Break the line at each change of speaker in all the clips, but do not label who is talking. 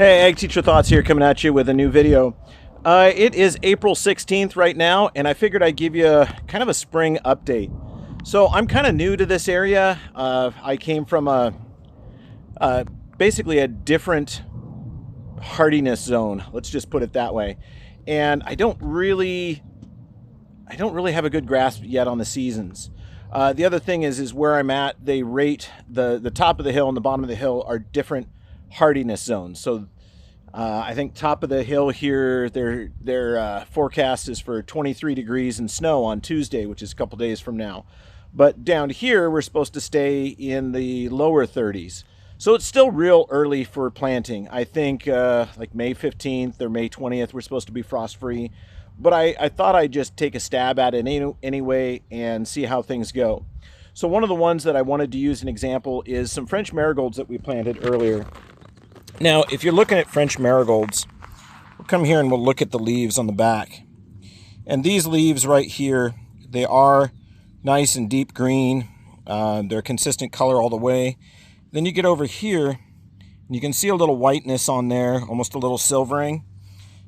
Hey, Ag Teacher Thoughts here, coming at you with a new video. It is April 16th right now, and I figured I'd give you kind of a spring update. So I'm kind of new to this area. I came from basically a different hardiness zone. Let's just put it that way. And I don't really have a good grasp yet on the seasons. The other thing is where I'm at, they rate the top of the hill and the bottom of the hill are different hardiness zones. So I think top of the hill here, their forecast is for 23 degrees and snow on Tuesday, which is a couple days from now. But down here, we're supposed to stay in the lower 30s. So it's still real early for planting. I think like May 15th or May 20th, we're supposed to be frost-free. But I thought I'd just take a stab at it anyway and see how things go. So one of the ones that I wanted to use an example is some French marigolds that we planted earlier. Now, if you're looking at French marigolds, we'll come here and we'll look at the leaves on the back. And these leaves right here, they are nice and deep green. They're consistent color all the way. Then you get over here, and you can see a little whiteness on there, almost a little silvering.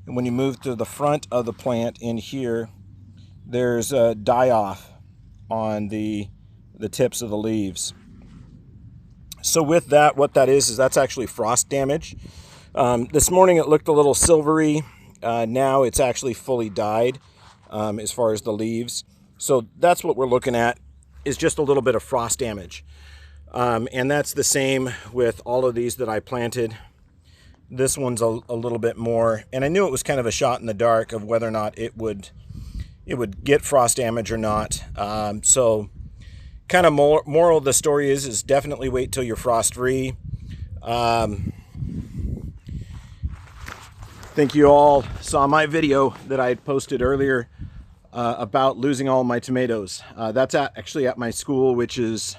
And when you move to the front of the plant in here, there's a die-off on the tips of the leaves. So with that, what that is that's actually frost damage. This morning it looked a little silvery. Now it's actually fully dyed as far as the leaves. So that's what we're looking at, is just a little bit of frost damage. And that's the same with all of these that I planted. This one's a little bit more, and I knew it was kind of a shot in the dark of whether or not it would get frost damage or not. So kind of moral of the story is definitely wait till you're frost free. I think you all saw my video that I had posted earlier about losing all my tomatoes. That's actually at my school, which is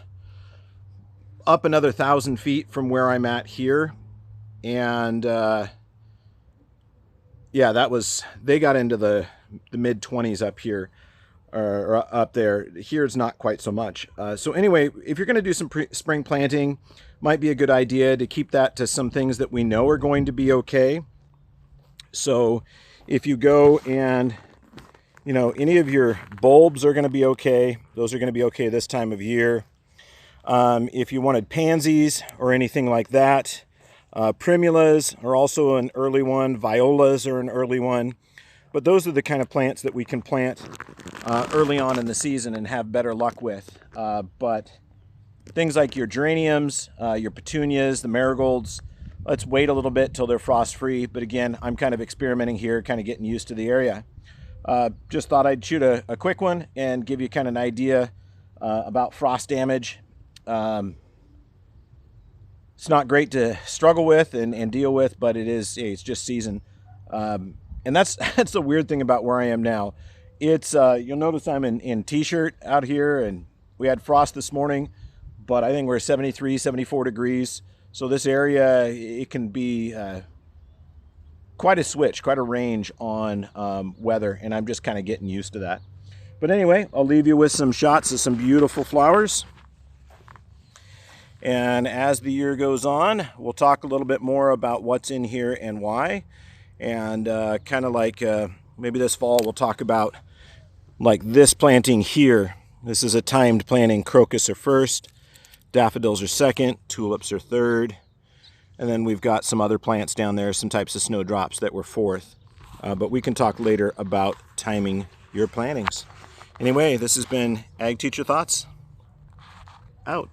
up another 1,000 feet from where I'm at here. And yeah, they got into the mid 20s up here, or up there. Here it's not quite so much. So anyway, if you're going to do some spring planting, might be a good idea to keep that to some things that we know are going to be okay. So if you go and, any of your bulbs are going to be okay. Those are going to be okay this time of year. If you wanted pansies or anything like that, primulas are also an early one. Violas are an early one. But those are the kind of plants that we can plant early on in the season and have better luck with. But things like your geraniums, your petunias, the marigolds, let's wait a little bit till they're frost-free. But again, I'm kind of experimenting here, kind of getting used to the area. Just thought I'd shoot a quick one and give you kind of an idea about frost damage. It's not great to struggle with and deal with, but it's just season. And that's the weird thing about where I am now. It's you'll notice I'm in t-shirt out here, and we had frost this morning, but I think we're 73, 74 degrees. So this area, it can be quite a switch, quite a range on weather, and I'm just kind of getting used to that. But anyway, I'll leave you with some shots of some beautiful flowers. And as the year goes on, we'll talk a little bit more about what's in here and why. And kind of like maybe this fall we'll talk about like this planting here. This is a timed planting. Crocus are first, daffodils are second, tulips are third, and then we've got some other plants down there, some types of snowdrops that were fourth. But we can talk later about timing your plantings. Anyway, this has been Ag Teacher Thoughts. Out.